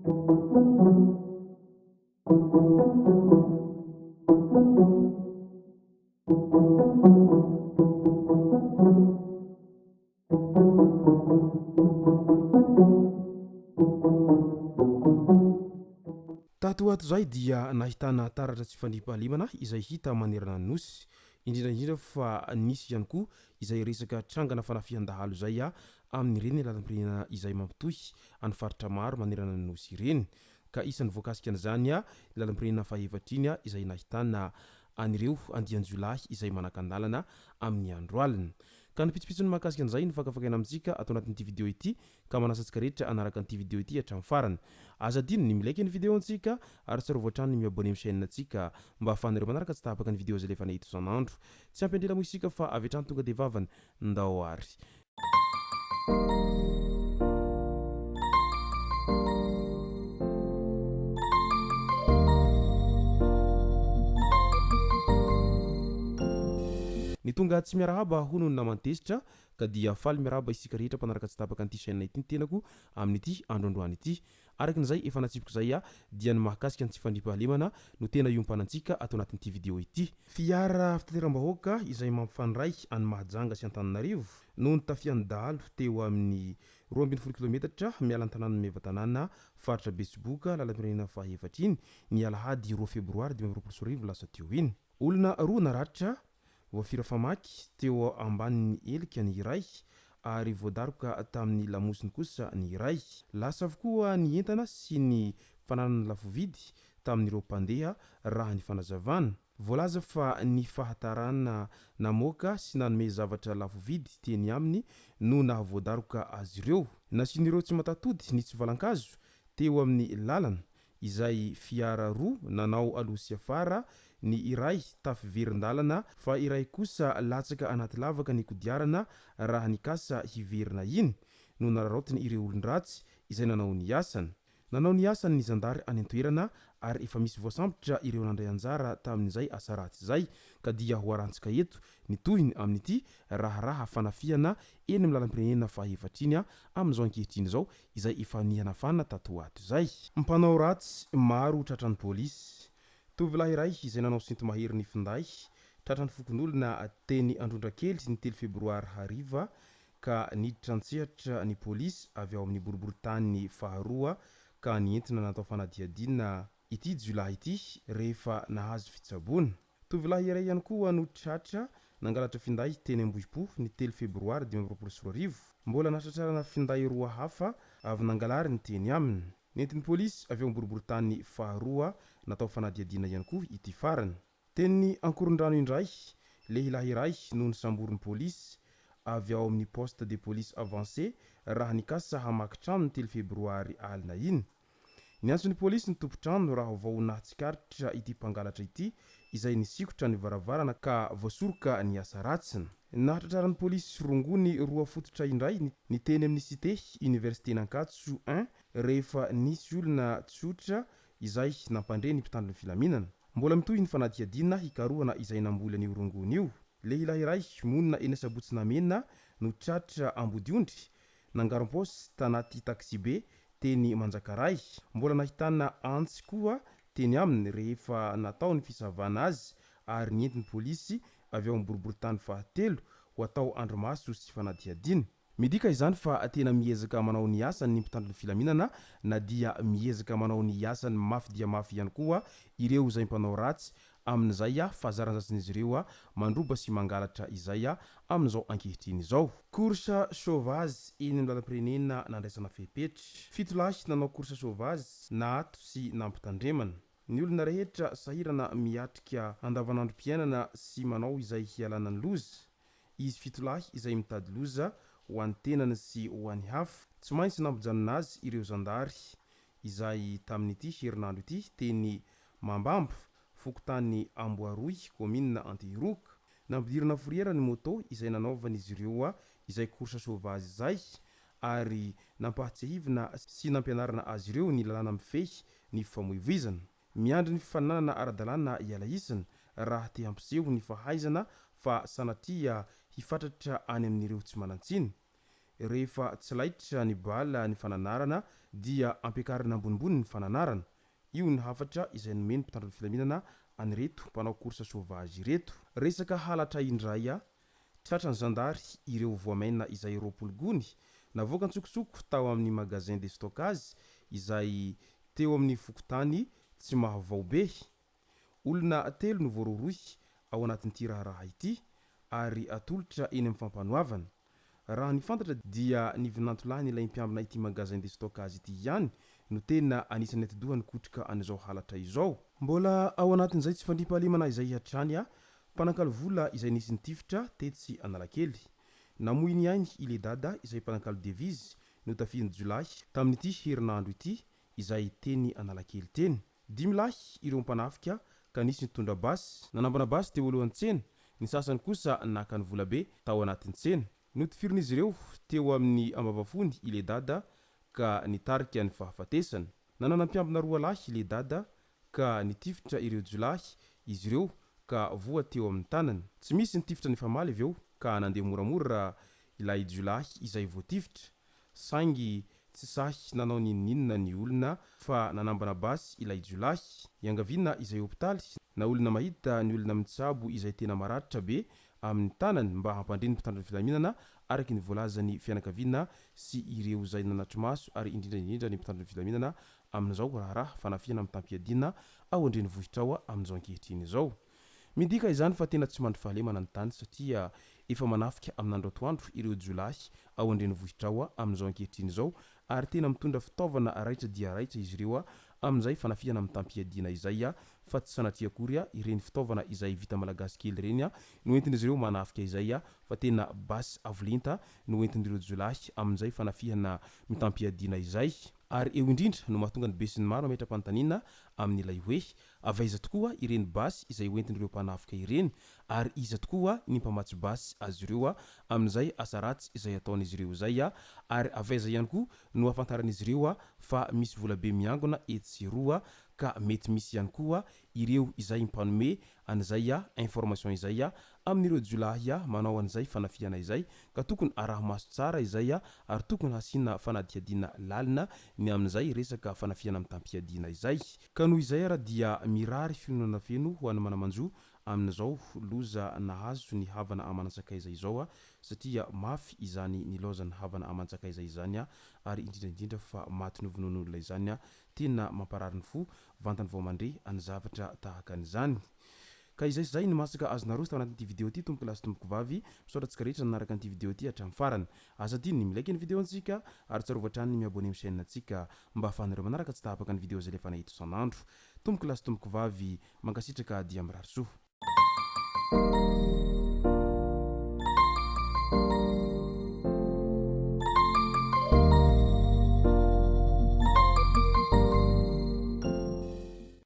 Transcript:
Tato ato zay dia nahitana taratra tsy fandriampahalemana izay hita manerana ny nosy, indrindraindrindra fa nisy ihany koa izay resaka trangana fanafihan-dahalo zay amin'ny ireny lalam-pirenena izay mampitohy any faritra maro manerana ny nosy ireny. Ka isan'ny voakasika an'izany lalam-pirenena fahefatry iny izay nahitana an'ireo andian-jolahy izay manan-kandalana amin'ny andro alina. Ka nipitsipitsony mahakasika an'izay ny fakafakaina amintsika atao anatin'ity vidéo ity, ka manasantsika rehetra anaraka an'ity vidéo ity hatramin'ny farany. Aza adino ny milaiky ny vidéo antsika ary tsarovao hatrany ny miabone amin'ny chaîne antsika mba ahafahanareo manaraka tsy tapaka ny vidéo zay lefa nahita isan'andro. Tsy ampy andrela moa isika fa avy hatrany tonga de vavany ndao ary. Ny tonga tsy miarahaba hono ny namantezitra ka dia faly miarahaba isika rehetra mpanaraka tsy tapaka an'ity chaîne ity ny tenako amin'ity androandroany ity. Arakin'izay efa natsipiko zay dia ny mahakasika ny tsy fandriampahalemana no tena iompanantsika atao anatin'ity vidéo ity. Fiara fitateram-bahoaka izay mampifandray any Mahajanga sy Antananarivo no nitafian'ny dahalo teo amin'ny 12 kilometatra miala an-tanàna Mevatanàna faritra Betsiboka lalam-pirenena fahefatry iny ny alahady 2 febroary 2024 lasa teo iny. Olona roa naratra voafira famaky teo ambanin'ny elika ny iray ary voadaroka tamin'ny lamosiny kosa ny iray. Lasa avokoa ny entana sy ny fananana lafo vidy tamin'ireo mpandeha raha ny fanazavana. Voalaza fa ny fahatarana namoaka sy nanome zavatra lafo vidy teny aminy no nahavoadaroka azy ireo. Nasian'ireo tsy matatody ny tsy valan-kazo teo amin'ny lalana izay fiara roa nanao aloha sy afara, ny iray tafiverin-dalana fa iray kosa latsaka anaty lavaka ny kodiarana raha ny kasa hiverina iny no nararaotiny ireo olon-dratsy izay nanao ny asany. Nanao ny asany ny zandary any an-toerana ary efa misy voasambotra ireo nandray anjara tamin'izay asa ratsy izay ka dia hoarantsika eto ny tohiny amin'ity raharaha fanafihana eny amin'ny lalam-pirenena fahefatry iny amin'izao ankehitriny izao izay efa nihanafana tato ato izay. Mpanao ratsy maro tratran'ny pôlisy. Tovolahy iray izay nanao sintomahery ny finday tratran'ny fokon'olona teny Androndrakely ny 3 febroary hariva ka niditra an-tsehatra ny pôlisy avy ao amin'ny boriboritany faharoa ka nientina natao fanadiadiana ity jolahy ity rehefa nahazo fitsaboana. Tovolahy iray ihany koa no tratra nangalatra finday teny Ambohipo ny 3 febroary 2024. Mbola natratrarana finday roa hafa avy nangalary ny teny aminy. Nentin'ny pôlisy avy ao amin'ny boriboritany faharoa natao fanadiadiana ihany koa ity farany. Teny Ankorondrano indray lehilahy iray no nisamborin'ny pôlisy avy ao amin'ny poste de police avancé raha nikasa hamaky trano ny 3 febroary alina iny. Ny antson'ny pôlisy ny tompo-trano raha vao nahatsikaritra ity mpangalatra ity izay nisikotra ny varavarana ka voasoroka ny asa ratsiny. Nahatratraran'ny pôlisy rongony roa fototra indray ny teny amin'ny cité université n'Ankatso 1 rehefa nisy olona tsotra izay nampandre ny mpitandro ny filaminana. Mbola mitohy ny fanadiadiana hikarohana izay nambola ny rongony io. Lehilahy iray monina eny Sabotsynamena no tratra Ambodiondry nangarom-paosy tanaty taxi be teny Manjakaray. Mbola nahitana antsy koa teny aminy rehefa natao ny fisavana azy ary nientin'ny pôlisy avy ao amin'ny boriboritany fahatelo ho atao andromaso sy fanadiadiana. Midika izany fa tena miezaka manao ny asany ny mpitandro ny filaminana na dia miezaka manao ny asany mafy dia mafy ihany koa ireo izay mpanao ratsy amin'izay fahazaran'azy ireo mandroba sy mangalatra izay amin'izao ankehitriny izao. Korsa sauvage eny amin'ny lalam-pirenena nandraisana fepetra. 7 lahy nanao korsa sauvage nahato sy nampitandremana. Ny olona rehetra sahirana miatrika andavanandrom-piainana sy manao izay hialana ny loza. Izy 7 lahy izay mitady loza ho an'ny tenany sy ho an'ny hafa tsy maintsy nampijanona azy ireo zandary izay tamin'ity herinandro ity teny Mambambo fokotany Amboaroy commune Antihiroka. Nampidirana fourrière ny moto izay nanaovan'izy ireo izay korsa sauvage izay ary nampahatsehivina sy nampianarana azy ireo ny lalàna mifehy ny famoivoizana. Miandry ny fifaninanana ara-dalàna iala isany raha te hampiseho ny fahaizana fa sanatria hifatratra any amin'ireo tsy manan-tsiny. Rehefa tsy laitra ny bala ny fananarana dia ampiakarina ambonimbony ny fananarana. Io ny hafatra izay nomeny mpitandro ny filaminana anyreto mpanao course sauvage ireto. Resaka halatra indray tratrany zandary ireo voamaina izay 20 gony navoaka ntsokosoko tao amin'ny magasin de stockage izay teo amin'ny fokotany tsy mahavao be. Olona 3 no voaroroy ao anatin'ity raharaha ity ary atolotra eny amin'ny fampanoavana. Raha ny fantatra dia ny vinantolany ilay mpiambina ity magasin de stockage ity ihany no tena anisan'ny atidohany kotrika an'izao halatra izao. Mbola ao anatin'izay tsy fandriam-pahalemana izay hatrany mpanan-kaly vola izay nisy nitifitra tetsy Analakely. Namoiny ihany ile dada izay mpanan-kaly devise no tafiany Jolay tamin'ity herinandro ity izay teny Analakely teny. 5 lahy ireo mpanafika ka nisy nitondra basy, nanambana basy teo alohan'ny tsena, ny sasany kosa naka ny vola be tao anatin'ny tsena. Notifirin'izy ireo teo amin'ny ambavafony ile dada ka nitarika ny fahafatesana. Nanana mpiambina 2 lahy ile dada ka nitifitra ireo Jolay izy ireo ka voa teo amin'ny tanany. Tsy misy nitifitra ny famaly avy eo ka nandeha moramora ilay Jolay izay voatifitra. Saingy tsy sahy nanao ninninona ny olona fa nanambana basy ilay Jolay. Iangaviana izay hôpitaly na olona mahita ny olona mitsabo izay tena maratra be amin'ny tanany mba hampandreny mpitandro ny filaminana araky ny voalazany fianakaviana sy ireo izay nanatry maso ary indrindra ny mpitandro ny filaminana amin'izao raharaha fanafiana amin'ny tampiadiana ao andrenivohitra ao amin'izao ankehitriny izao. Midika izany fa tena tsy mandry fahalemana ny tany satria efa manafika amin'andro atoandro ireo Jolay ao andrenivohitra ao amin'izao ankehitriny izao ary tena mitondra fitaovana raitra dia raitra izy ireo amin'izay fanafiana amin'ny tampiadiana izay fa tsy sanatria akory ireny fitaovana izay vita malagasy kely ireny no entin'izy ireo manafika izay fa tena basy avolenta no entin'ireo Jolay amin'izay fanafiana mitampiadiana izay. Ary eo indrindra no mahatonga ny besin'ny maro ametra-panontaniana amin'ilay hoe avaiza tokoa ireny basy izay hoentin'ireo mpanafika ireny ary iza tokoa ny mpamatsy basy azy ireo amin'izay asa ratsy izay ataon'izy ireo izay ary avaiza ihany koa no afantaran'izy ireo fa misy vola be miangona etsy roa ka mety misy ihany koa ireo izay mpanome an'izay information izay amin'ireo Jolay manao an'izay fanafiana izay ka tokony araha maso tsara izay ary tokony hasiana fanadihadiana lalina ny amin'izay resaka fanafiana amin'ny tampiadiana izay. Ka noho izay raha dia mirary finoana feno ho an'ny manamanjo amin'izao loza nahazo ny havana aman-tsakaiza izao satria mafy izany nilozany havana aman-tsakaiza izany ary indrindra fa maty novonoan'olona izany tena mamparary ny fo vantany vao mandre any zavatra tahaka an'izany. Ka izay ny masaka azonareo tao anatin'ity vidéo ity tomboko lasy tomboko vavy misaotratsika rehetra nanaraka an'ity vidéo ity hatramin'ny farany. Asa diny ny milaiky ny vidéo antsika ary tsarovatra hatrany miabone amin'ny chaîne antsika mba ahafahanareo manaraka tsy tahapaka ny vidéo izay lefa nahito isan'andro. Tomboko lasy tomboko vavy mankasitraka dia mirary soa.